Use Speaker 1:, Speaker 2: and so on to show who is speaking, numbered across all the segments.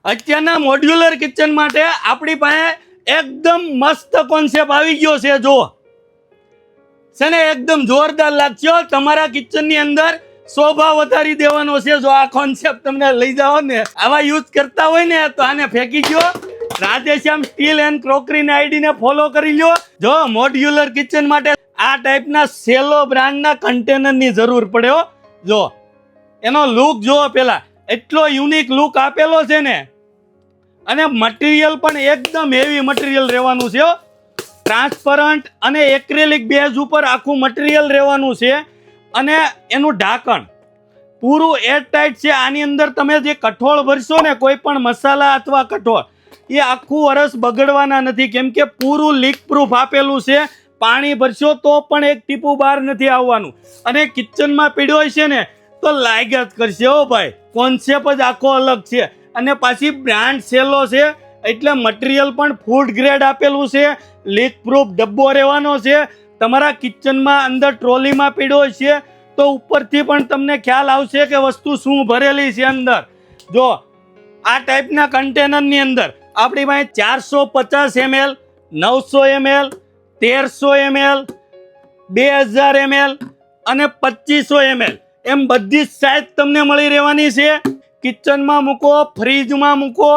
Speaker 1: અત્યારના modular kitchen માટે આપણી પાસે એકદમ મસ્ત કોન્સેપ્ટ આવી ગયો છે. જો છે ને એકદમ જોરદાર લાગશે. તમારા કિચનની અંદર શોભા વધારી દેવાનો છે. જો આ કોન્સેપ્ટ તમને લઈ જાઓ ને, આવા યુઝ કરતા હોય ને તો આને ફેંકી દો. રાધેશ્યામ સ્ટીલ એન્ડ ક્રોકરીની આઈડીને ફોલો કરી લો. જો મોડ્યુલર કિચન માટે આ ટાઈપના સેલો બ્રાન્ડના કન્ટેનરની જરૂર પડે. જો એનો લુક જો પેલા એટલો યુનિક લુક આપેલો છે ને, અને મટીરિયલ પણ એકદમ હેવી મટીરિયલ રહેવાનું છે. ટ્રાન્સપરન્ટ અને એક્રેલિક બેઝ ઉપર આખું મટીરિયલ રહેવાનું છે, અને એનું ઢાંકણ પૂરું એરટાઈટ છે. આની અંદર તમે જે કઠોળ ભરશો ને, કોઈ પણ મસાલા અથવા કઠોળ, એ આખું વરસ બગડવાના નથી, કેમ કે પૂરું લીક પ્રૂફ આપેલું છે. પાણી ભરશો તો પણ એક ટીપું બહાર નથી આવવાનું, અને કિચનમાં પીડ્યો છે ને તો લાગ્યા જ કરશે. હો ભાઈ, કોન્સેપ્ટ જ આખો અલગ છે. અને પાછી બ્રાન્ડ સેલો છે, એટલે મટીરિયલ પણ ફૂડ ગ્રેડ આપેલું છે. લીક પ્રૂફ ડબ્બો રહેવાનો છે. તમારા કિચનમાં અંદર ટ્રોલીમાં પીડ્યો છે તો ઉપરથી પણ તમને ખ્યાલ આવશે કે વસ્તુ શું ભરેલી છે અંદર. જો આ ટાઈપના કન્ટેનરની અંદર આપણી પાસે 450 ml, 900 ml, 1300 ml, 2000 ml અને 2500 ml એમ બધી જ સાઈઝ તમને મળી રહેવાની છે. કિચનમાં મૂકો, ફ્રીજમાં મૂકો,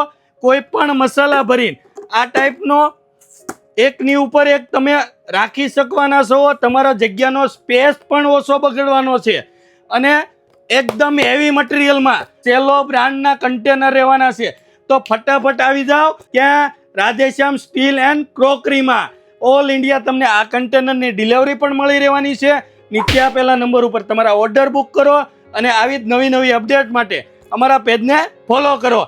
Speaker 1: કોઈ પણ મસાલા ભરીને આ ટાઈપનો એકની ઉપર એક તમે રાખી શકવાના છો. તમારા જગ્યાનો સ્પેસ પણ ઓછો બગડવાનો છે, અને એકદમ હેવી મટીરિયલમાં સેલો બ્રાન્ડના કન્ટેનર રહેવાના છે. તો ફટાફટ આવી જાઓ ત્યાં રાધેશ્યામ સ્ટીલ એન્ડ ક્રોકરીમાં. ઓલ ઇન્ડિયા તમને આ કન્ટેનરની ડિલિવરી પણ મળી રહેવાની છે. નીચે આપેલા નંબર ઉપર તમારા ઓર્ડર બુક કરો, અને આવી જ નવી નવી અપડેટ માટે અમારા પેજને ફોલો કરો.